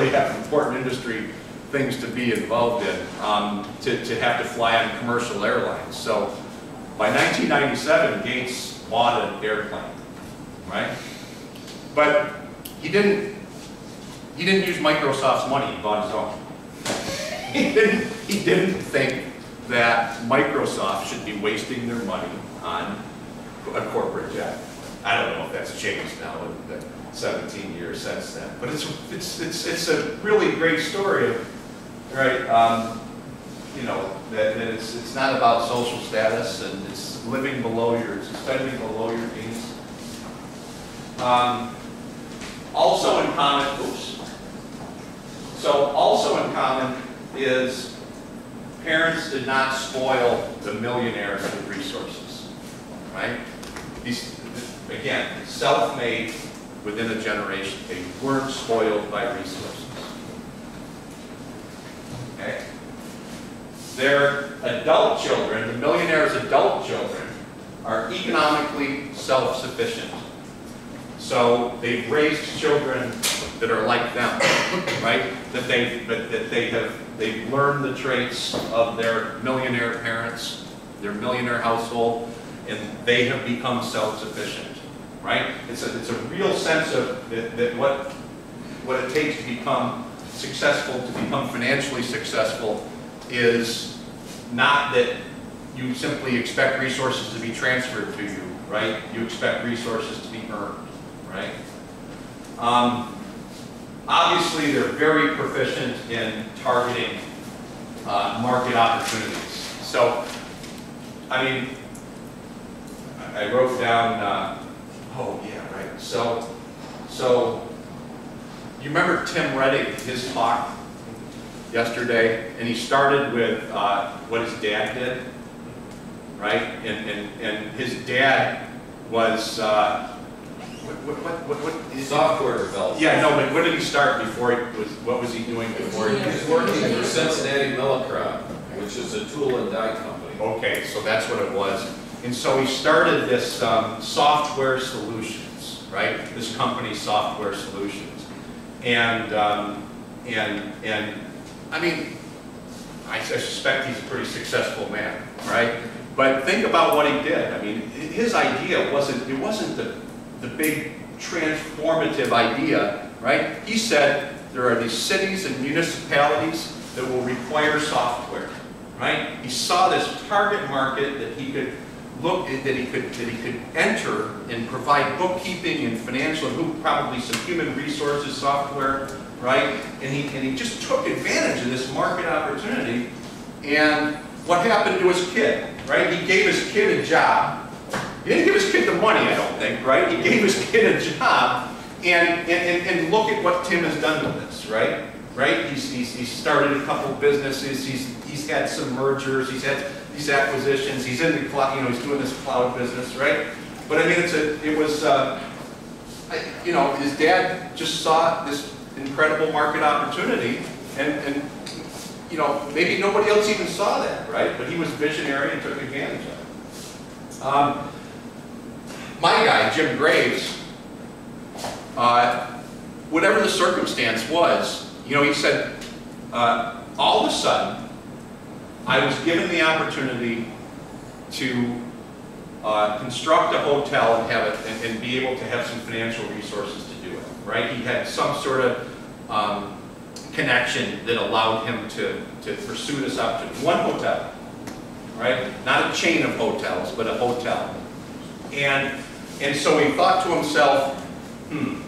have important industry things to be involved in, to have to fly on commercial airlines. So by 1997 Gates bought an airplane, right? But he didn't use Microsoft's money, he bought his own. He didn't think that Microsoft should be wasting their money on a corporate jet. I don't know if that's changed now in the 17 years since then, but it's a really great story of, right, you know, that it's not about social status, and it's living below it's spending below your means. Also in common, also in common is parents did not spoil the millionaires with resources, right? These, again, self-made within a generation. They weren't spoiled by resources. Okay? Their adult children, the millionaires' adult children, are economically self-sufficient. So they've raised children that are like them, right? That they've learned the traits of their millionaire parents, their millionaire household, and they have become self-sufficient, right? It's a real sense of that what it takes to become successful, to become financially successful, is not that you simply expect resources to be transferred to you, right? You expect resources to be earned, right? Obviously, they're very proficient in targeting market opportunities. So, I mean, I wrote down, oh yeah, right. So you remember Tim Redding, his talk yesterday, and he started with what his dad did, right? And his dad was what Software development. Yeah, no, but what did he start before what was he doing before? He was working for Cincinnati Millicrop, which is a tool and die company. Okay, so that's what it was. And so he started this software solutions, right? This company, Software Solutions. And I mean, I suspect he's a pretty successful man, right? But think about what he did. I mean, his idea wasn't the big transformative idea, right? He said there are these cities and municipalities that will require software, right? He saw this target market that he could enter and provide bookkeeping and financial, probably some human resources software, right? And he just took advantage of this market opportunity. And what happened to his kid, right? He gave his kid a job. He didn't give his kid the money, I don't think, right? He gave his kid a job, and look at what Tim has done with this, right? Right? He's started a couple businesses. He's had some mergers. He's had these acquisitions. He's in the cloud. You know, he's doing this cloud business, right? But I mean, you know, his dad just saw this incredible market opportunity, and you know, maybe nobody else even saw that, right? But he was visionary and took advantage of it. My guy, Jim Graves, whatever the circumstance was, you know, he said, all of a sudden, I was given the opportunity to construct a hotel and have it, and be able to have some financial resources to do it, right? He had some sort of connection that allowed him to pursue this opportunity. One hotel, right? Not a chain of hotels, but a hotel. And so he thought to himself,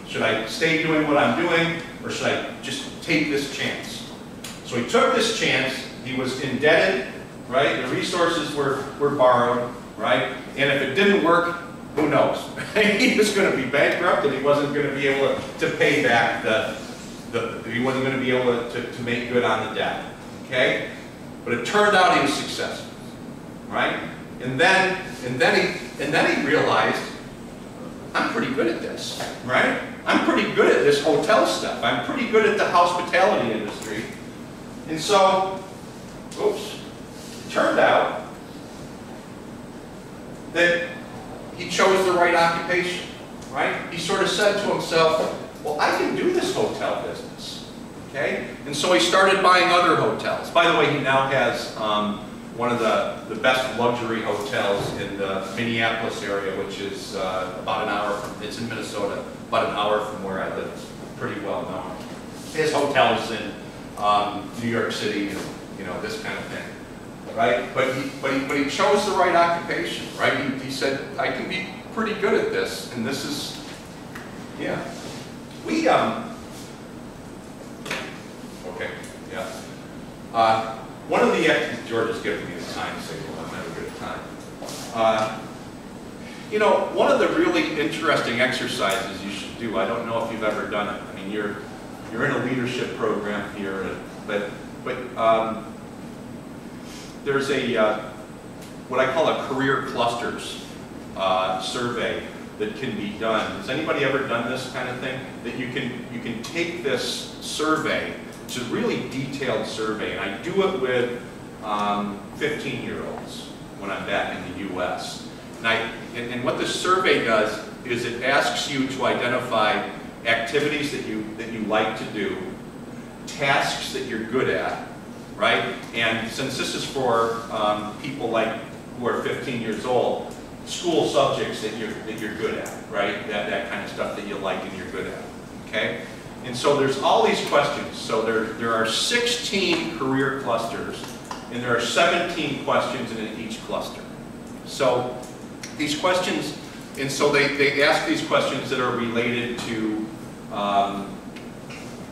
should I stay doing what I'm doing, or should I just take this chance? So he took this chance. He was indebted, right? The resources were borrowed, right? And if it didn't work, Who knows? He was going to be bankrupt, and he wasn't going to be able to pay back he wasn't going to be able to make good on the debt. Okay? But it turned out he was successful, right? And then he realized, I'm pretty good at this, right? I'm pretty good at this hotel stuff. I'm pretty good at the hospitality industry. And so, oops, it turned out that he chose the right occupation, right? He sort of said to himself, well, I can do this hotel business, okay? And so he started buying other hotels. By the way, he now has one of the best luxury hotels in the Minneapolis area, which is about an hour from, it's in Minnesota, about an hour from where I live. It's pretty well known. His hotels in New York City, you know, this kind of thing, right? But he chose the right occupation, right? He said, I can be pretty good at this, and this is, yeah. We, okay, yeah. One of the, George is giving me the time signal, I'm having a good time. You know, one of the really interesting exercises you should do, I don't know if you've ever done it. I mean, you're in a leadership program here, but there's a, what I call a career clusters survey that can be done. Has anybody ever done this kind of thing? That you can take this survey, it's a really detailed survey, and I do it with 15-year-olds when I'm back in the U.S. And what this survey does is it asks you to identify activities that you like to do, tasks that you're good at, right? And since this is for people like who are 15 years old, school subjects that you're good at, right? That kind of stuff that you like and you're good at, okay? And so there's all these questions. So there are 16 career clusters, and there are 17 questions in each cluster. So these questions, and so they ask these questions that are related to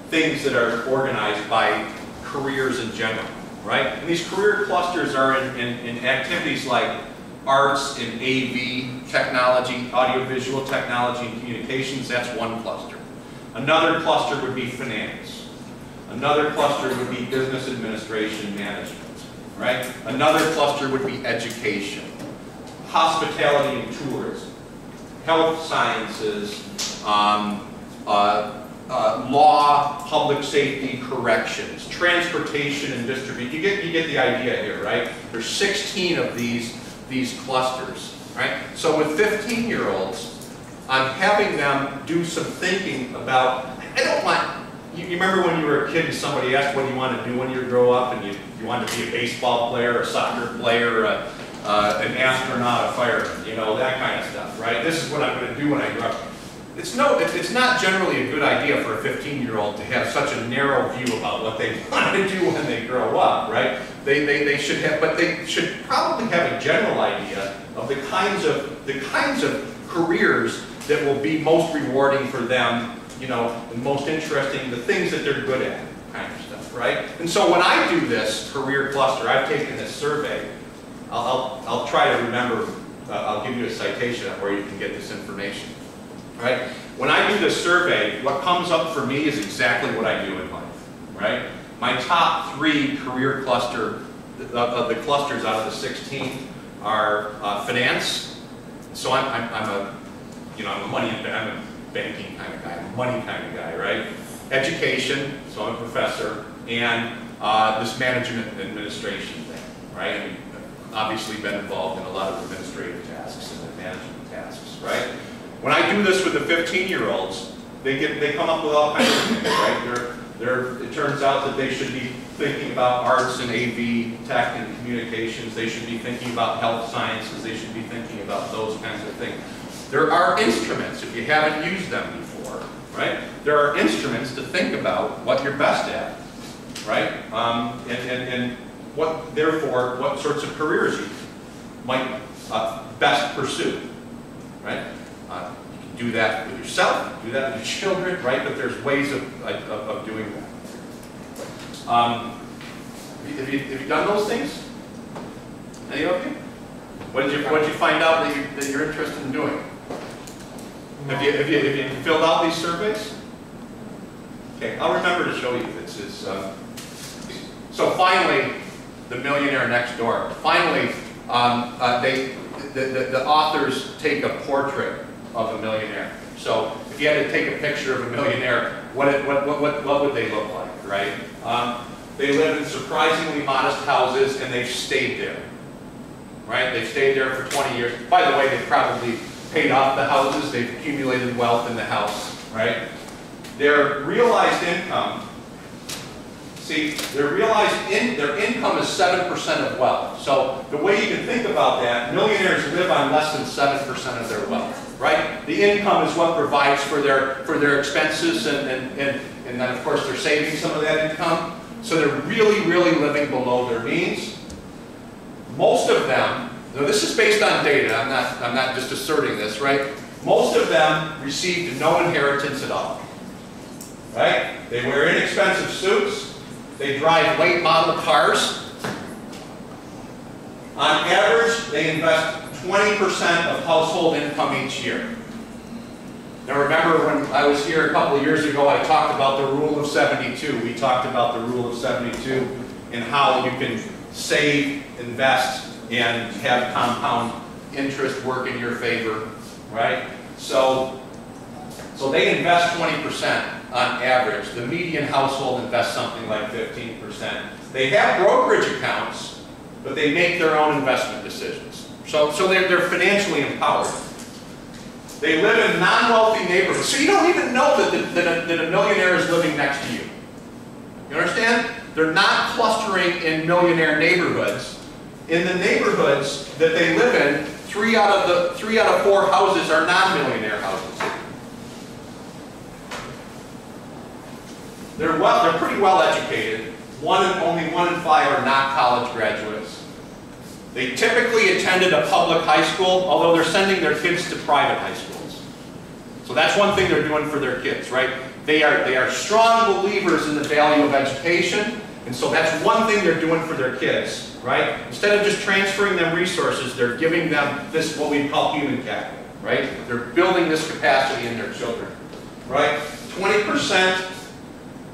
things that are organized by careers in general, right? And these career clusters are in activities like arts and AV technology, audiovisual technology and communications. That's one cluster. Another cluster would be finance. Another cluster would be business administration management, right? Another cluster would be education, hospitality and tourism, health sciences, law, public safety, corrections, transportation and distribution. You get the idea here, right? There's 16 of these clusters, right? So with 15-year-olds, I'm having them do some thinking about, I don't want, you remember when you were a kid and somebody asked what you want to do when you grow up, and you wanted to be a baseball player, a soccer player, an astronaut, a fireman, you know, that kind of stuff, right? This is what I'm going to do when I grow up. It's not generally a good idea for a 15-year-old to have such a narrow view about what they want to do when they grow up, right? They should have, but they should probably have a general idea of the kinds of careers that will be most rewarding for them, you know, and most interesting, the things that they're good at, kind of stuff, right? And so when I do this career cluster, I've taken this survey. I'll try to remember. I'll give you a citation of where you can get this information. Right? When I do this survey, what comes up for me is exactly what I do in life, right? My top 3 career cluster, of the clusters out of the 16 are finance. So I'm a banking kind of guy, I'm a money kind of guy, right? Education, so I'm a professor, and this management and administration thing, right? I mean, obviously been involved in a lot of administrative tasks and management tasks, right? When I do this with the 15-year-olds, they come up with all kinds of things, right? It turns out that they should be thinking about arts and AV, tech and communications. They should be thinking about health sciences. They should be thinking about those kinds of things. There are instruments, if you haven't used them before, right? There are instruments to think about what you're best at, right? And what sorts of careers you might best pursue, right? You can do that with yourself, do that with your children, right? But there's ways of doing that. Have you done those things? Any of you? What did you find out that you're interested in doing? Have you filled out these surveys? Okay, I'll remember to show you. This is so finally, the millionaire next door. Finally, the authors take a portrait of a millionaire. So if you had to take a picture of a millionaire, what would they look like, right? They live in surprisingly modest houses, and they've stayed there, right? They've stayed there for 20 years. By the way, they've probably paid off the houses. They've accumulated wealth in the house, right? Their realized income, see, their income is 7% of wealth. So the way you can think about that, millionaires live on less than 7% of their wealth, right? The income is what provides for their expenses, and then of course they're saving some of that income. So they're really living below their means. Most of them, now this is based on data, I'm not just asserting this, right? Most of them received no inheritance at all, right? They wear inexpensive suits, they drive late model cars. On average, they invest 20% of household income each year. Now remember when I was here a couple of years ago, I talked about the rule of 72. We talked about the rule of 72 and how you can save, invest, and have compound interest work in your favor, right? So they invest 20% on average. The median household invests something like 15%. They have brokerage accounts, but they make their own investment decisions. So they're financially empowered. They live in non-wealthy neighborhoods. So you don't even know that a millionaire is living next to you. You understand? They're not clustering in millionaire neighborhoods. In the neighborhoods that they live in, 3 out of 4 houses are non-millionaire houses. They're pretty well educated. Only 1 in 5 are not college graduates. They typically attended a public high school, although they're sending their kids to private high schools. So that's one thing they're doing for their kids, right? They are strong believers in the value of education, and so that's one thing they're doing for their kids, right? Instead of just transferring them resources, they're giving them this, what we call human capital, right? They're building this capacity in their children, right? 20%,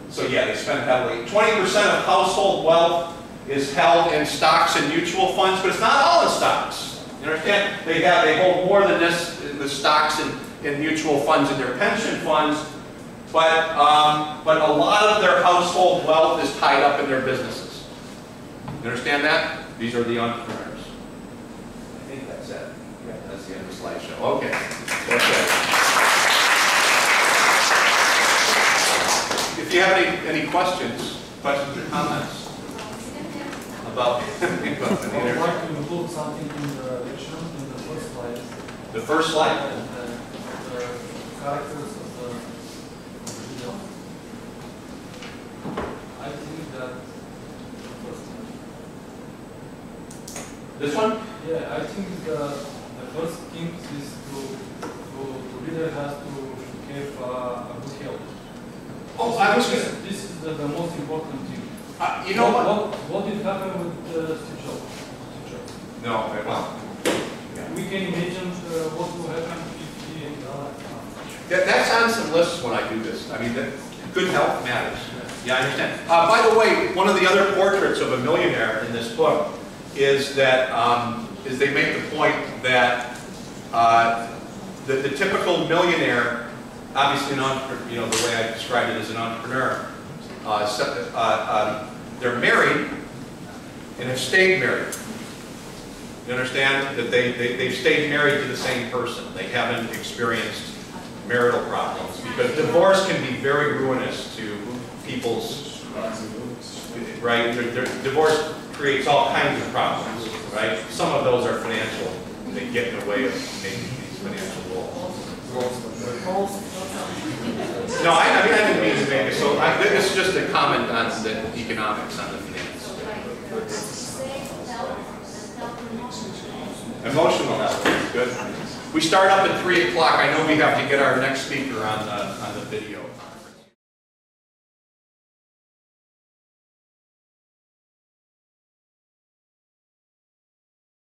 so yeah, they spend heavily. 20% of household wealth is held in stocks and mutual funds, but it's not all in stocks. You understand? They hold more than this, the stocks and mutual funds in their pension funds, but a lot of their household wealth is tied up in their businesses. You understand that? These are the entrepreneurs. I think that's it. Yeah, that's the end of the slideshow. Okay. That's it. If you have any questions or comments about I would like to include something in the lecture, in the first slide. the first slide. The characters of the video. I think that the first one. This one? Yeah, I think the first thing is the leader has to have a good health. Oh, I was going to. This is the most important thing. You know what? What did happen with Steve Jobs? No, well. We can imagine what will happen if he That's on some lists when I do this. I mean, good health matters. Yeah, I understand. By the way, one of the other portraits of a millionaire in this book is that is they make the point that the typical millionaire, obviously an entrepreneur, you know, the way I described it as an entrepreneur, they're married and have stayed married. You understand that they've stayed married to the same person. They haven't experienced marital problems because divorce can be very ruinous to people's, right? Divorce creates all kinds of problems, right? Some of those are financial. They get in the way of making these financial goals. No, I didn't mean to make it. So this is just a comment on the economics on the finance. Emotional health, good. We start up at 3 o'clock. I know we have to get our next speaker on the video.